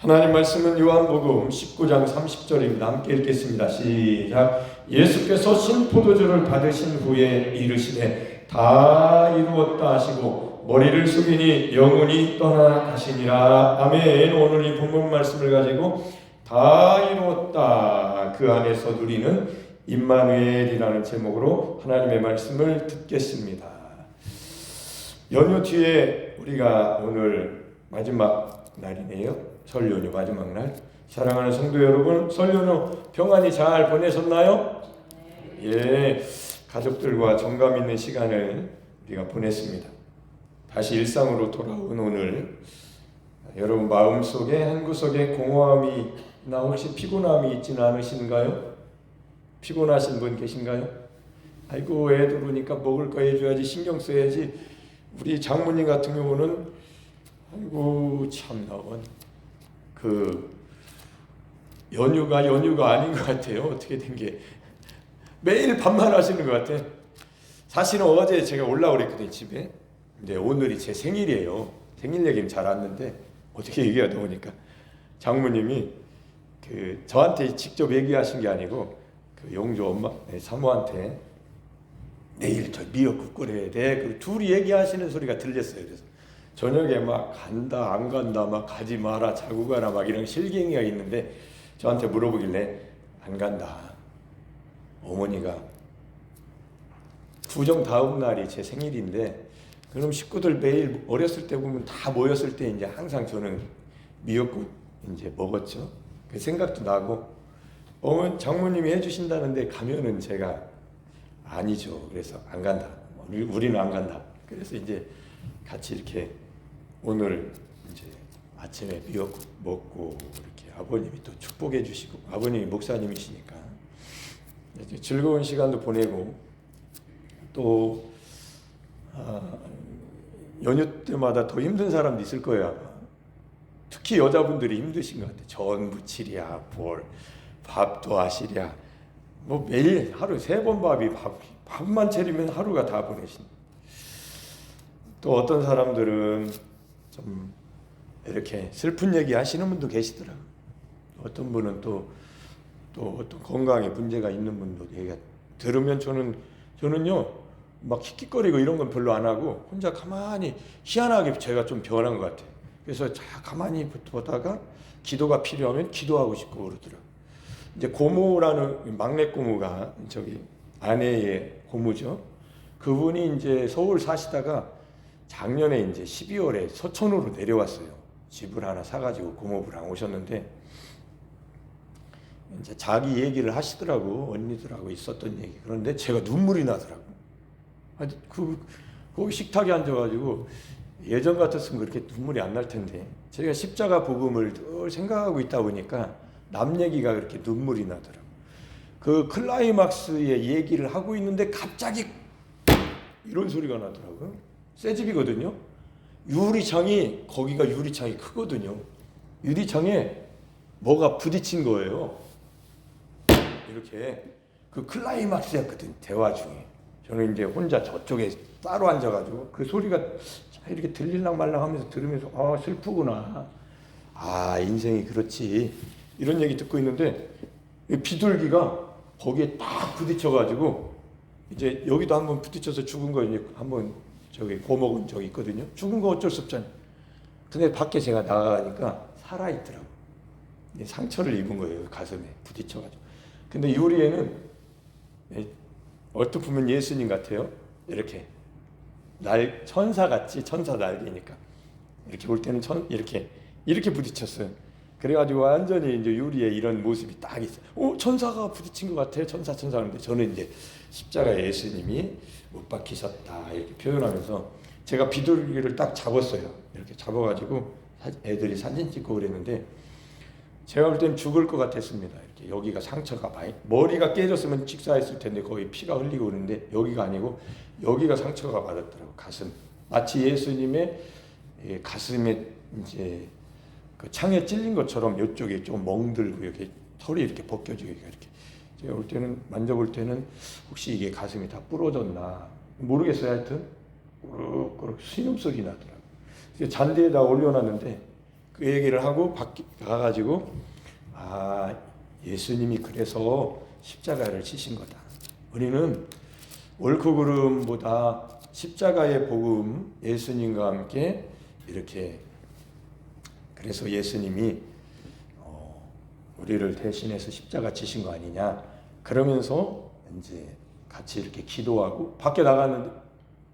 하나님 말씀은 요한복음 19장 30절입니다. 함께 읽겠습니다. 시작. 예수께서 신포도주를 받으신 후에 이르시되 다 이루었다 하시고 머리를 숙이니 영혼이 떠나가시니라. 아멘. 오늘 이 본문 말씀을 가지고 다 이루었다, 그 안에서 누리는 임마누엘이라는 제목으로 하나님의 말씀을 듣겠습니다. 연휴 뒤에 우리가 오늘 마지막 날이네요. 설 연휴 마지막 날. 사랑하는 성도 여러분, 설 연휴 평안히 잘 보내셨나요? 예, 가족들과 정감 있는 시간을 우리가 보냈습니다. 다시 일상으로 돌아온 오늘, 여러분 마음속에 한 구석에 공허함이나 혹시 피곤함이 있지는 않으신가요? 피곤하신 분 계신가요? 아이고, 애들 오니까 먹을 거 해줘야지, 신경 써야지. 우리 장모님 같은 경우는 아이고 참나, 그 연휴가 아닌 것 같아요. 어떻게 된 게 매일 반말 하시는 것 같아. 사실은 어제 제가 올라오고 그랬거든요, 집에. 근데 오늘이 제 생일이에요. 생일 얘기는 잘 안는데 어떻게 얘기하다 보니까 장모님이 그 저한테 직접 얘기하신 게 아니고 그 용조 엄마, 사모한테 내일 저 미역국 끓여야 돼. 그 둘이 얘기하시는 소리가 들렸어요. 그래서 저녁에 막 간다 안 간다, 막 가지 마라 자고 가라, 막 이런 실갱이가 있는데 저한테 물어보길래 안 간다. 어머니가 구정 다음 날이 제 생일인데, 그럼 식구들 매일 어렸을 때 보면 다 모였을 때 이제 항상 저는 미역국 이제 먹었죠. 그 생각도 나고, 장모님이 해주신다는데 가면은 제가 아니죠. 그래서 안 간다. 우리는 안 간다. 그래서 이제 같이 이렇게 오늘 이제 아침에 미역국 먹고 이렇게 아버님이 또 축복해 주시고, 아버님이 목사님이시니까 즐거운 시간도 보내고, 또 연휴 때마다 더 힘든 사람도 있을 거예요. 특히 여자분들이 힘드신 것 같아요. 전 부치랴, 밥도 하시랴, 뭐 매일 하루 3번 밥만 차리면 하루가 다 보내신. 또 어떤 사람들은 좀 이렇게 슬픈 얘기 하시는 분도 계시더라고요. 어떤 분은 또 어떤 건강에 문제가 있는 분도 얘기가 들으면 저는요 막 킥킥거리고 이런 건 별로 안 하고 혼자 가만히, 희한하게 제가 좀 변한 것 같아요. 그래서 가만히 보다가 기도가 필요하면 기도하고 싶고 그러더라고요. 이제 고모라는 막내 고모가 저기 아내의 고모죠. 그분이 이제 서울 사시다가 작년에 이제 12월에 서천으로 내려왔어요. 집을 하나 사가지고 고모부랑 오셨는데, 이제 자기 얘기를 하시더라고. 언니들하고 있었던 얘기. 그런데 제가 눈물이 나더라고. 거기 식탁에 앉아가지고 예전 같았으면 그렇게 눈물이 안 날 텐데, 제가 십자가 복음을 늘 생각하고 있다 보니까 남 얘기가 그렇게 눈물이 나더라고. 그 클라이막스의 얘기를 하고 있는데 갑자기 이런 소리가 나더라고요. 새 집이거든요. 거기가 유리창이 크거든요. 유리창에 뭐가 부딪힌 거예요. 이렇게. 그 클라이막스였거든, 대화 중에. 저는 이제 혼자 저쪽에 따로 앉아가지고 그 소리가 이렇게 들릴랑 말랑 하면서 들으면서 슬프구나. 인생이 그렇지. 이런 얘기 듣고 있는데 비둘기가 거기에 딱 부딪혀가지고, 이제 여기도 한번 부딪혀서 죽은 거 이제 한번 저기 고먹은 적이 있거든요. 죽은 거 어쩔 수 없잖아요. 근데 밖에 제가 나가니까 살아있더라고. 상처를 입은 거예요, 가슴에 부딪혀가지고. 근데 유리에는 얼핏 보면 예수님 같아요. 이렇게 천사같이, 천사 날개니까 이렇게 볼 때는 이렇게 부딪혔어요. 그래가지고 완전히 이제 유리에 이런 모습이 딱 있어요. 천사가 부딪힌 것 같아요. 천사 하는데, 저는 이제 십자가에 예수님이 못 박히셨다 이렇게 표현하면서 제가 비둘기를 딱 잡았어요. 이렇게 잡아가지고 애들이 사진 찍고 그랬는데, 제가 볼 때는 죽을 것 같았습니다. 이렇게 여기가 상처가 많이, 머리가 깨졌으면 직사했을 텐데 거의 피가 흘리고 그러는데 여기가 아니고 여기가 상처가 받았더라고. 가슴. 마치 예수님의 가슴에 이제 그 창에 찔린 것처럼 이쪽에 좀 멍들고 이렇게 털이 이렇게 벗겨지고 이렇게. 제가 볼 때는, 만져볼 때는 혹시 이게 가슴이 다 부러졌나 모르겠어요. 하여튼 꾸룩꾸룩 신음소리 나더라고요. 잔디에다 올려놨는데 그 얘기를 하고 가가지고 예수님이 그래서 십자가를 지신 거다. 우리는 옳고 그름보다 십자가의 복음, 예수님과 함께 이렇게, 그래서 예수님이 우리를 대신해서 십자가 지신 거 아니냐. 그러면서 이제 같이 이렇게 기도하고, 밖에 나갔는데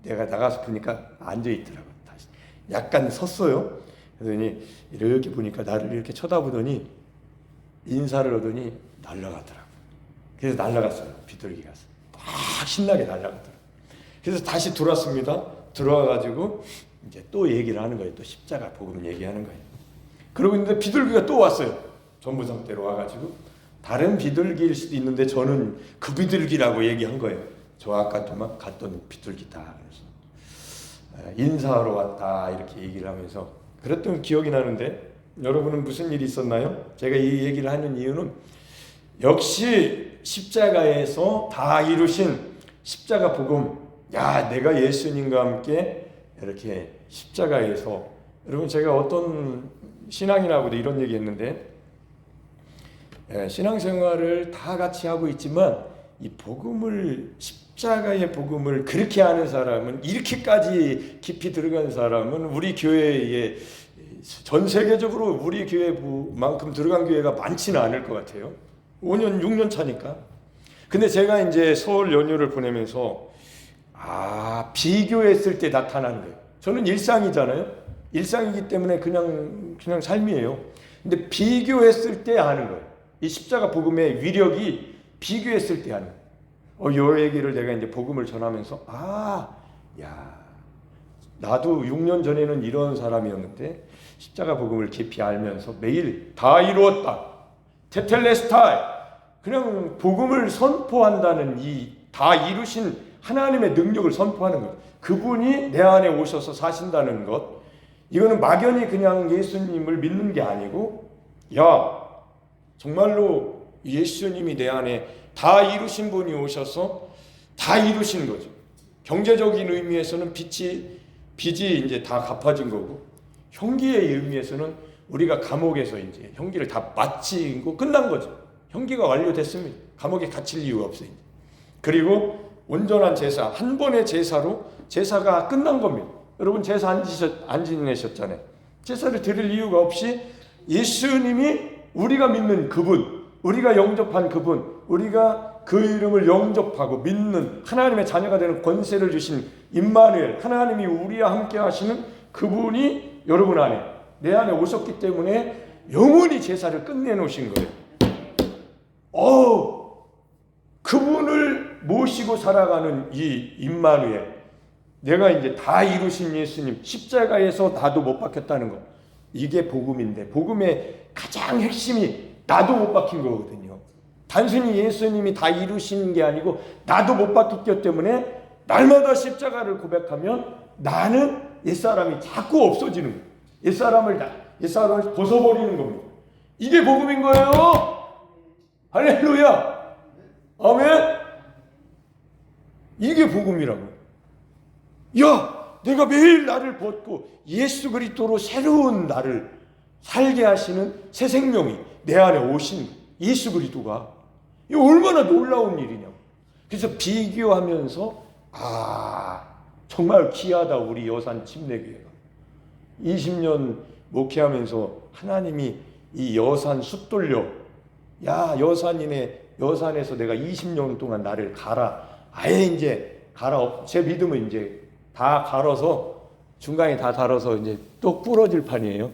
내가 나가서 보니까 앉아 있더라고. 다시 약간 섰어요. 그러더니 이렇게 보니까 나를 이렇게 쳐다보더니 인사를 하더니 날아가더라고. 그래서 날아갔어요. 비둘기가 막 신나게 날아가더라고. 그래서 다시 들어왔습니다. 들어와가지고 이제 또 얘기를 하는 거예요. 또 십자가 복음 얘기하는 거예요. 그러고 있는데 비둘기가 또 왔어요. 전부성대로 와가지고, 다른 비둘기일 수도 있는데 저는 그 비둘기라고 얘기한 거예요. 저 아까 갔던 비둘기다. 그래서 인사하러 왔다 이렇게 얘기를 하면서 그랬던 기억이 나는데, 여러분은 무슨 일이 있었나요? 제가 이 얘기를 하는 이유는 역시 십자가에서 다 이루신 십자가 복음, 내가 예수님과 함께 이렇게 십자가에서, 여러분 제가 어떤 신앙인하고도 이런 얘기 했는데, 신앙생활을 다 같이 하고 있지만 이 복음을, 십자가의 복음을 그렇게 아는 사람은, 이렇게까지 깊이 들어간 사람은 우리 교회에, 전 세계적으로 우리 교회만큼 들어간 교회가 많지는 않을 것 같아요. 5년 6년 차니까. 근데 제가 이제 설 연휴를 보내면서 비교했을 때 나타나는 거예요. 저는 일상이잖아요. 일상이기 때문에 그냥 삶이에요. 근데 비교했을 때 아는 거예요. 이 십자가 복음의 위력이 비교했을 때 하는 거예요. 요 얘기를 내가 이제 복음을 전하면서 나도 6년 전에는 이런 사람이었는데 십자가 복음을 깊이 알면서 매일 다 이루었다, 테텔레스타이, 그냥 복음을 선포한다는 이 다 이루신 하나님의 능력을 선포하는 것, 그분이 내 안에 오셔서 사신다는 것, 이거는 막연히 그냥 예수님을 믿는 게 아니고, 정말로 예수님이 내 안에 다 이루신 분이 오셔서 다 이루신 거죠. 경제적인 의미에서는 빚이 이제 다 갚아진 거고, 형기의 의미에서는 우리가 감옥에서 이제 형기를 다 마치고 끝난 거죠. 형기가 완료됐습니다. 감옥에 갇힐 이유가 없어요. 그리고 온전한 제사, 한 번의 제사로 제사가 끝난 겁니다. 여러분 제사 안 지내셨잖아요. 제사를 드릴 이유가 없이 예수님이, 우리가 믿는 그분, 우리가 영접한 그분, 우리가 그 이름을 영접하고 믿는 하나님의 자녀가 되는 권세를 주신 임마누엘, 하나님이 우리와 함께 하시는 그분이 여러분 안에, 내 안에 오셨기 때문에 영원히 제사를 끝내놓으신 거예요. 그분을 모시고 살아가는 이 임마누엘, 내가 이제 다 이루신 예수님, 십자가에서 나도 못 박혔다는 거, 이게 복음인데, 복음의 가장 핵심이 나도 못 박힌 거거든요. 단순히 예수님이 다 이루신 게 아니고 나도 못 박혔기 때문에 날마다 십자가를 고백하면 나는 옛사람이 자꾸 없어지는 거예요. 옛사람을 벗어버리는 겁니다. 이게 복음인 거예요. 할렐루야. 아멘. 이게 복음이라고. 내가 매일 나를 벗고 예수 그리스도로 새로운 나를 살게 하시는 새 생명이 내 안에 오신 예수 그리스도가, 이거 얼마나 놀라운 일이냐. 그래서 비교하면서 정말 귀하다 우리 여산 침례교회가. 20년 목회하면서 하나님이 이 여산 숫돌려, 여산에서 내가 20년 동안 나를 아예 이제 제 믿음은 이제 다 갈아서, 중간에 다 달아서 이제 또 부러질 판이에요.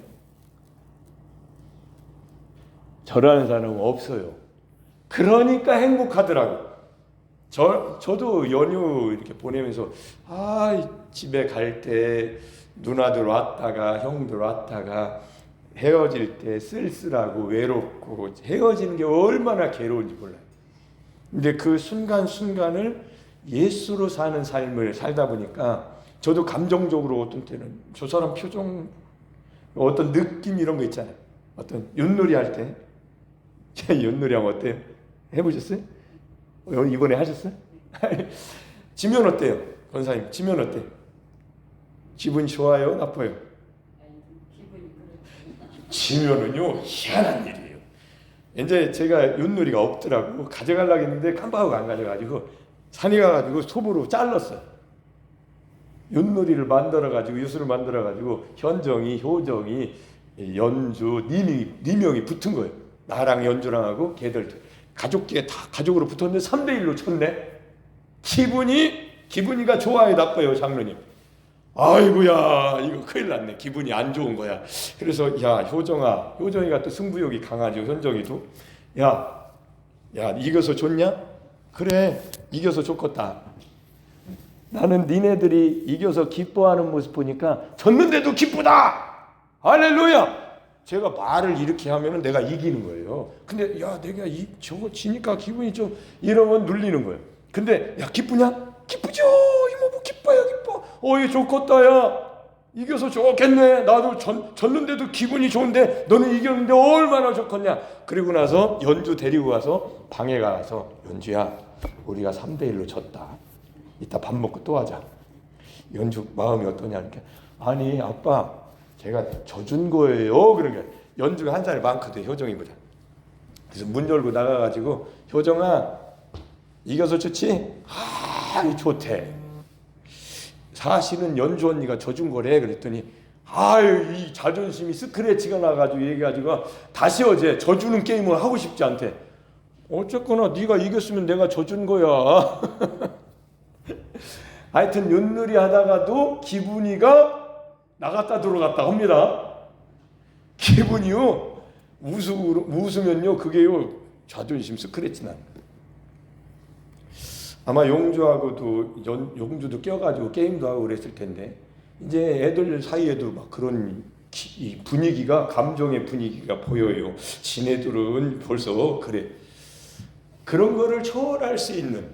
저라는 사람은 없어요. 그러니까 행복하더라고. 저도 연휴 이렇게 보내면서 집에 갈 때 누나들 왔다가 형들 왔다가 헤어질 때 쓸쓸하고 외롭고, 헤어지는 게 얼마나 괴로운지 몰라요. 근데 그 순간순간을 예수로 사는 삶을 살다 보니까 저도 감정적으로 어떤 때는 저 사람 표정, 어떤 느낌 이런 거 있잖아요. 어떤 윷놀이 할 때, 윷놀이 하면 어때요? 해보셨어요? 이번에 하셨어요? 지면 어때요? 권사님, 지면 어때요? 기분 좋아요? 나빠요? 지면은요 희한한 일이에요. 이제 제가 윷놀이가 없더라고. 가져가려고 했는데 깜빡하고 안 가져가지고 산에 가가지고 톱으로 잘랐어요. 윷놀이를 만들어가지고 윷을 만들어가지고 현정이, 효정이, 연주 네 명이 붙은 거예요. 나랑 연주랑 하고 걔들 가족끼리 다 가족으로 붙었는데 3대1로 쳤네. 기분이가 좋아요, 나빠요, 장로님? 아이고야, 이거 큰일 났네. 기분이 안 좋은 거야. 그래서 야, 효정이가 또 승부욕이 강하죠. 현정이도 야 이겨서 좋냐? 그래, 이겨서 좋겠다. 나는 니네들이 이겨서 기뻐하는 모습 보니까 졌는데도 기쁘다. 할렐루야. 제가 말을 이렇게 하면은 내가 이기는 거예요. 근데 야, 내가 저거 지니까 기분이 좀 이러면 눌리는 거예요. 근데 야, 기쁘냐? 기쁘죠. 이모부 기뻐요, 기뻐. 이 좋겠다. 야, 이겨서 좋겠네. 나도 졌는데도 기분이 좋은데 너는 이겼는데 얼마나 좋겠냐. 그리고 나서 연주 데리고 가서 방에 가서 연주야, 우리가 3대1로 졌다. 이따 밥 먹고 또 하자. 연주 마음이 어떠냐? 이렇게. 아니 아빠, 제가 져준 거예요. 그러니까 연주가 한 살이 많거든, 효정이보다. 그래서 문 열고 나가가지고 효정아, 이겨서 좋지? 아, 좋대. 사실은 연주 언니가 져준 거래. 그랬더니 아유, 이 자존심이 스크래치가 나가지고 얘기하지고 다시 어제 져주는 게임을 하고 싶지 않대. 어쨌거나 네가 이겼으면 내가 져준 거야. 하여튼 윷놀이 하다가도 기분이가 나갔다 들어갔다 합니다. 기분이요, 웃으면요 그게요 자존심 스크래치 나는 거예요. 아마 용주하고도 용주도 껴가지고 게임도 하고 그랬을 텐데, 이제 애들 사이에도 막 그런 이 분위기가, 감정의 분위기가 보여요. 지네들은 벌써 그래. 그런 거를 초월할 수 있는,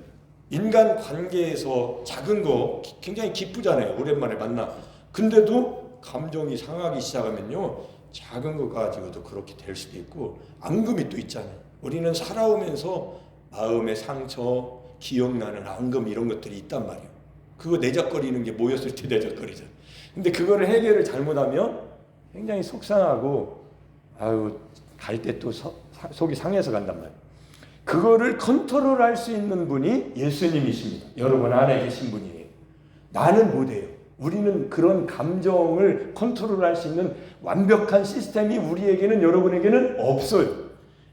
인간 관계에서 작은 거 굉장히 기쁘잖아요. 오랜만에 만나. 근데도 감정이 상하기 시작하면요, 작은 거 가지고도 그렇게 될 수도 있고, 앙금이 또 있잖아요. 우리는 살아오면서 마음의 상처, 기억나는 앙금, 이런 것들이 있단 말이에요. 그거 내적거리는 게 모였을 때 내적거리잖아요. 근데 그거를 해결을 잘못하면 굉장히 속상하고, 아유, 갈 때 또 속이 상해서 간단 말이에요. 그거를 컨트롤할 수 있는 분이 예수님이십니다. 여러분 안에 계신 분이에요. 나는 못해요. 우리는 그런 감정을 컨트롤할 수 있는 완벽한 시스템이 우리에게는, 여러분에게는 없어요.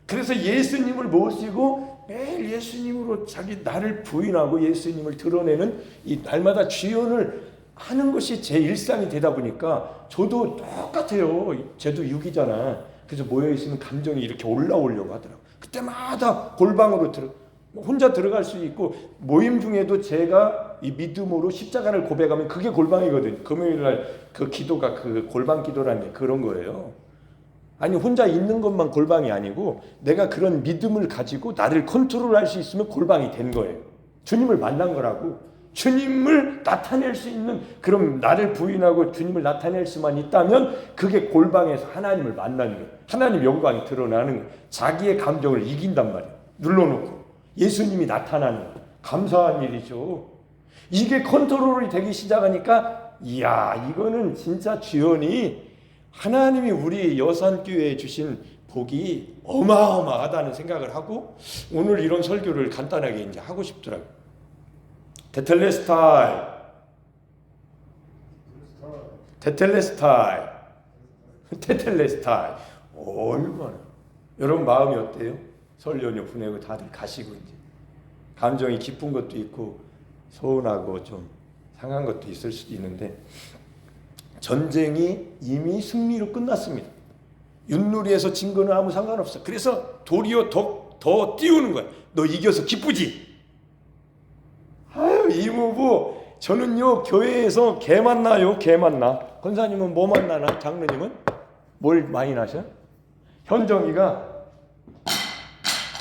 그래서 예수님을 모시고 매일 예수님으로 자기 나를 부인하고 예수님을 드러내는 이 날마다 주연을 하는 것이 제 일상이 되다 보니까 저도 똑같아요. 쟤도 육이잖아. 그래서 모여있으면 감정이 이렇게 올라오려고 하더라고요. 그때마다 골방으로 혼자 들어갈 수 있고, 모임 중에도 제가 이 믿음으로 십자가를 고백하면 그게 골방이거든요. 금요일날 그 기도가 그 골방 기도라는 게 그런 거예요. 아니, 혼자 있는 것만 골방이 아니고 내가 그런 믿음을 가지고 나를 컨트롤할 수 있으면 골방이 된 거예요. 주님을 만난 거라고. 주님을 나타낼 수 있는, 그럼 나를 부인하고 주님을 나타낼 수만 있다면 그게 골방에서 하나님을 만나는 거예요. 하나님 영광이 드러나는 거예요. 자기의 감정을 이긴단 말이에요. 눌러놓고 예수님이 나타나는 거예요. 감사한 일이죠. 이게 컨트롤이 되기 시작하니까, 이야, 이거는 진짜 주연이, 하나님이 우리 여산교회에 주신 복이 어마어마하다는 생각을 하고, 오늘 이런 설교를 간단하게 이제 하고 싶더라고요. 테텔레스타이. 얼마나 여러분 마음이 어때요? 설 연휴 보내고 다들 가시고 이제 감정이 기쁜 것도 있고 서운하고 좀 상한 것도 있을 수도 있는데, 전쟁이 이미 승리로 끝났습니다. 윷놀이에서 진 거는 아무 상관없어. 그래서 도리어 더 띄우는 거야. 너 이겨서 기쁘지? 아유, 이모부, 저는요 교회에서 개 만나요. 개 만나. 권사님은 뭐 만나나? 장로님은 뭘 많이 나셔? 현정이가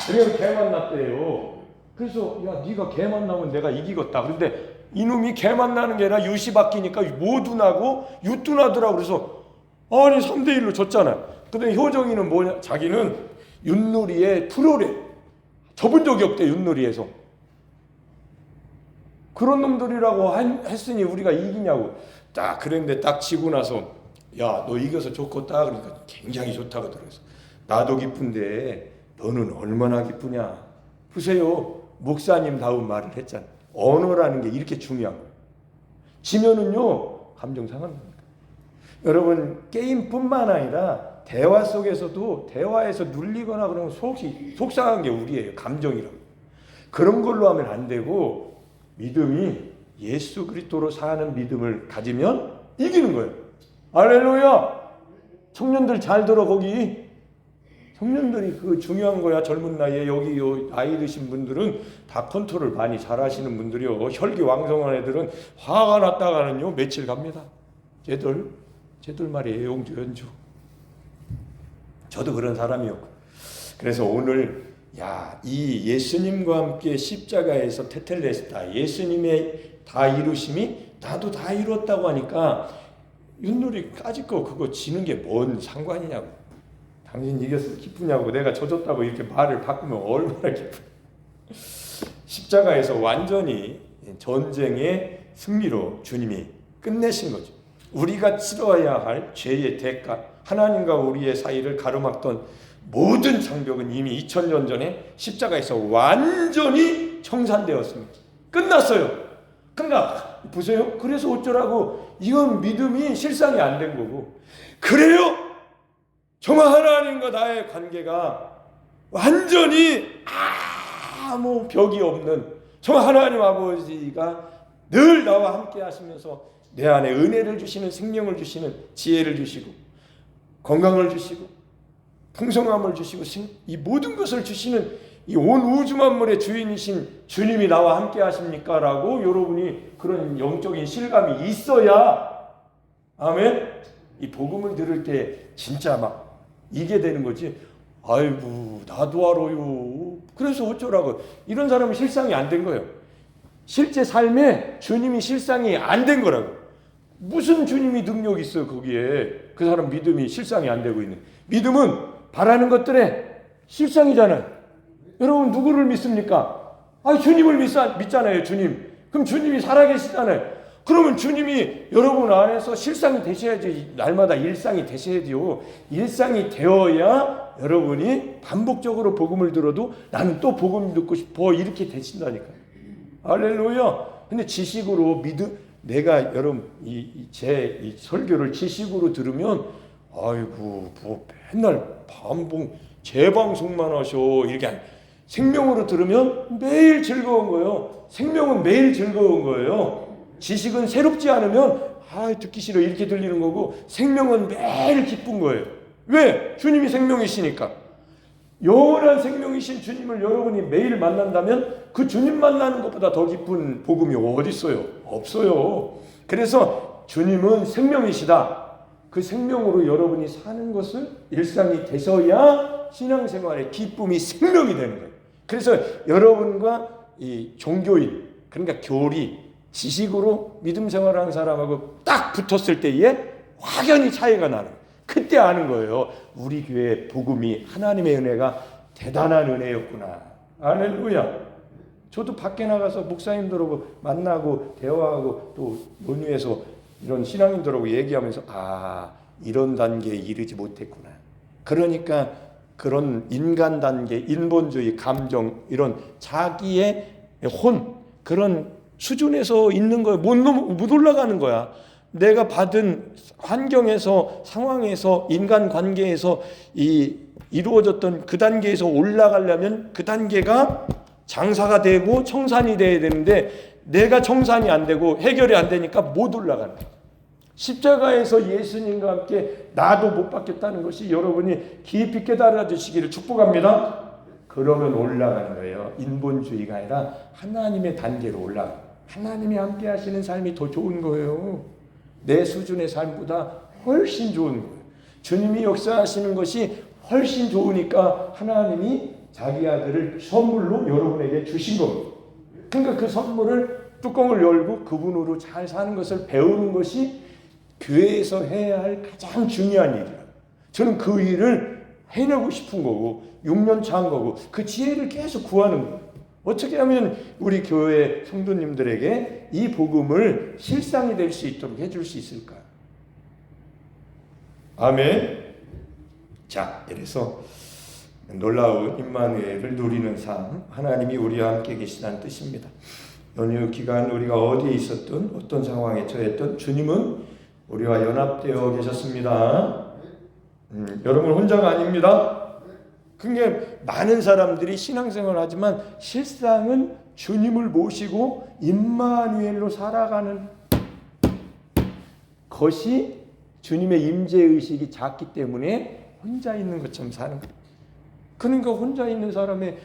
그래서 개 만났대요. 그래서 야, 네가 개 만나면 내가 이기겠다. 그런데 이놈이 개 만나는 게 아니라 윷이 바뀌니까 뭐도 나고 윷도 나더라고. 그래서 아니 3대1로 졌잖아. 근데 효정이는 뭐냐? 자기는 윷놀이에 프로래. 접은 적이 없대. 윷놀이에서. 그런 놈들이라고 했으니 우리가 이기냐고. 딱 그랬는데 딱 지고 나서 야, 너 이겨서 좋겠다. 그러니까 굉장히 좋다고 들었어. 나도 기쁜데 너는 얼마나 기쁘냐. 보세요. 목사님다운 말을 했잖아. 언어라는 게 이렇게 중요한 거예요. 지면은요, 감정 상합니다. 여러분, 게임뿐만 아니라 대화 속에서도 대화에서 눌리거나 그러면 속상한 게 우리예요. 감정이라고. 그런 걸로 하면 안 되고 믿음이 예수 그리스도로 사는 믿음을 가지면 이기는 거예요. 할렐루야. 청년들 잘 들어. 거기 청년들이 그 중요한 거야. 젊은 나이에 여기 나이 드신 분들은 다 컨트롤 많이 잘하시는 분들이요. 혈기왕성한 애들은 화가 났다가는요 며칠 갑니다. 쟤들 말이에요. 용주 연주. 저도 그런 사람이었고. 그래서 오늘 이 예수님과 함께 십자가에서 테텔레스타 예수님의 다 이루심이 나도 다 이뤘다고 하니까 윷놀이 까짓 거 그거 지는 게 뭔 상관이냐고. 당신 이겼으면 기쁘냐고. 내가 져줬다고 이렇게 말을 바꾸면 얼마나 기쁘. 십자가에서 완전히 전쟁의 승리로 주님이 끝내신 거죠. 우리가 치러야 할 죄의 대가, 하나님과 우리의 사이를 가로막던 모든 장벽은 이미 2000년 전에 십자가에서 완전히 청산되었습니다. 끝났어요. 보세요. 그래서 어쩌라고. 이건 믿음이 실상이 안 된 거고. 그래요. 정말 하나님과 나의 관계가 완전히 아무 벽이 없는 정말 하나님 아버지가 늘 나와 함께 하시면서 내 안에 은혜를 주시는, 생명을 주시는, 지혜를 주시고 건강을 주시고 풍성함을 주시고 이 모든 것을 주시는 이 온 우주 만물의 주인이신 주님이 나와 함께 하십니까? 라고 여러분이 그런 영적인 실감이 있어야 아멘. 이 복음을 들을 때 진짜 막 이게 되는 거지. 아이고 나도 알아요. 그래서 어쩌라고. 이런 사람은 실상이 안 된 거예요. 실제 삶에 주님이 실상이 안 된 거라고. 무슨 주님이 능력이 있어요 거기에. 그 사람 믿음이 실상이 안 되고 있는. 믿음은 바라는 것들의 실상이잖아요. 여러분 누구를 믿습니까? 주님을 믿잖아요. 주님. 그럼 주님이 살아계시잖아요. 그러면 주님이 여러분 안에서 실상이 되셔야지. 날마다 일상이 되셔야지요. 일상이 되어야 여러분이 반복적으로 복음을 들어도 나는 또 복음 듣고 싶어 이렇게 되신다니까요. 할렐루야. 근데 지식으로 내가 여러분 이 설교를 지식으로 들으면 아이고 뭐 맨날 재방송만 하셔 이렇게. 생명으로 들으면 매일 즐거운 거예요. 생명은 매일 즐거운 거예요. 지식은 새롭지 않으면 듣기 싫어 이렇게 들리는 거고, 생명은 매일 기쁜 거예요. 왜? 주님이 생명이시니까. 영원한 생명이신 주님을 여러분이 매일 만난다면 그 주님 만나는 것보다 더 기쁜 복음이 어디 있어요? 없어요. 그래서 주님은 생명이시다. 그 생명으로 여러분이 사는 것을 일상이 되셔야 신앙생활의 기쁨이 생명이 되는 거예요. 그래서 여러분과 이 종교인, 그러니까 교리, 지식으로 믿음 생활하는 사람하고 딱 붙었을 때에 확연히 차이가 나는 거예요. 그때 아는 거예요. 우리 교회 복음이 하나님의 은혜가 대단한 은혜였구나. 할렐루야. 저도 밖에 나가서 목사님들하고 만나고 대화하고 또 논의해서 이런 신앙인들하고 얘기하면서 이런 단계에 이르지 못했구나. 그러니까 그런 인간 단계, 인본주의, 감정, 이런 자기의 그런 수준에서 있는 거야. 못 올라가는 거야. 내가 받은 환경에서, 상황에서, 인간 관계에서 이루어졌던 그 단계에서 올라가려면 그 단계가 장사가 되고 청산이 돼야 되는데 내가 청산이 안 되고 해결이 안 되니까 못 올라가는 거야. 십자가에서 예수님과 함께 나도 못 받겠다는 것이 여러분이 깊이 깨달아 주시기를 축복합니다. 그러면 올라가는 거예요. 인본주의가 아니라 하나님의 단계로 올라가. 하나님이 함께 하시는 삶이 더 좋은 거예요. 내 수준의 삶보다 훨씬 좋은 거예요. 주님이 역사하시는 것이 훨씬 좋으니까 하나님이 자기 아들을 선물로 여러분에게 주신 겁니다. 그러니까 그 선물을 뚜껑을 열고 그분으로 잘 사는 것을 배우는 것이 교회에서 해야 할 가장 중요한 일이에요. 저는 그 일을 해내고 싶은 거고 6년 차 한 거고 그 지혜를 계속 구하는 거예요. 어떻게 하면 우리 교회 성도님들에게 이 복음을 실상이 될 수 있도록 해줄 수 있을까? 아멘. 자, 이래서 놀라운 임마누엘을 누리는 삶, 하나님이 우리와 함께 계시다는 뜻입니다. 연휴 기간 우리가 어디에 있었든 어떤 상황에 처했든 주님은 우리와 연합되어 계셨습니다. 여러분 혼자가 아닙니다. 그게 많은 사람들이 신앙생활을 하지만 실상은 주님을 모시고 임마누엘로 살아가는 것이 주님의 임재의식이 작기 때문에 혼자 있는 것처럼 사는 거예요. 그러니까 혼자 있는 사람의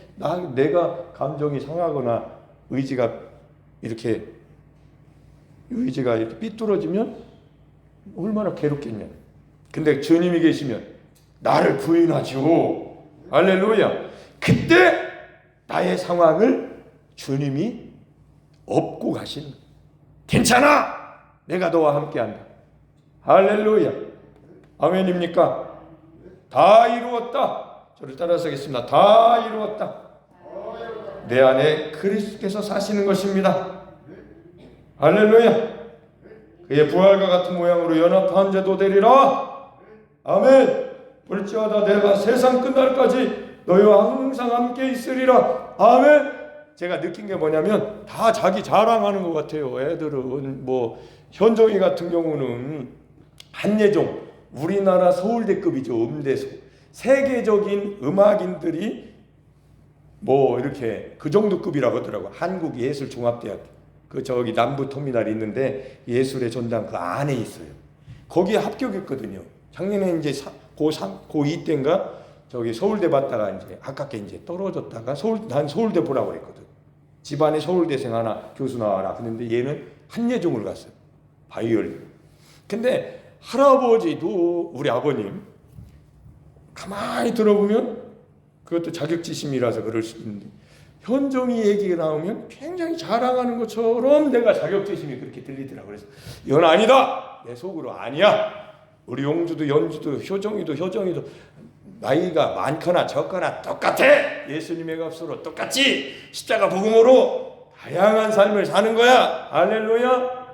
내가 감정이 상하거나 의지가 이렇게 삐뚤어지면 얼마나 괴롭겠냐. 근데 주님이 계시면 나를 부인하시고, 할렐루야, 그때 나의 상황을 주님이 업고 가시는 거예요. 괜찮아, 내가 너와 함께한다. 할렐루야. 아멘입니까? 다 이루었다. 저를 따라서 하겠습니다. 다 이루었다. 내 안에 그리스도께서 사시는 것입니다. 할렐루야. 그의 부활과 같은 모양으로 연합한 자도 되리라. 아멘. 볼지어다 내가 세상 끝날까지 너희와 항상 함께 있으리라. 아멘. 제가 느낀 게 뭐냐면 다 자기 자랑하는 것 같아요. 애들은 뭐 현종이 같은 경우는 한예종, 우리나라 서울대급이죠. 음대소. 세계적인 음악인들이 뭐 이렇게 그 정도 급이라고 하더라고. 한국예술종합대학교. 그 저기 남부터미널이 있는데 예술의 전당 그 안에 있어요. 거기에 합격했거든요. 작년에 이제 고2 때인가 저기 서울대 봤다가 이제 아깝게 이제 떨어졌다가 난 서울대 보라고 했거든. 집안에 서울대생 하나 교수 나와라. 그런데 얘는 한예종을 갔어요. 바이올린. 근데 할아버지도 우리 아버님 가만히 들어보면 그것도 자격지심이라서 그럴 수 있는데 현종이 얘기가 나오면 굉장히 자랑하는 것처럼 내가 자격지심이 그렇게 들리더라고요. 그래서 이건 아니다. 내 속으로 아니야. 우리 용주도 연주도 효정이도 나이가 많거나 적거나 똑같아. 예수님의 값으로 똑같이 십자가 복음으로 다양한 삶을 사는 거야. 할렐루야.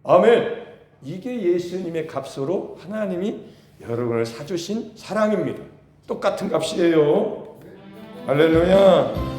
아멘. 이게 예수님의 값으로 하나님이 여러분을 사주신 사랑입니다. 똑같은 값이에요. 할렐루야.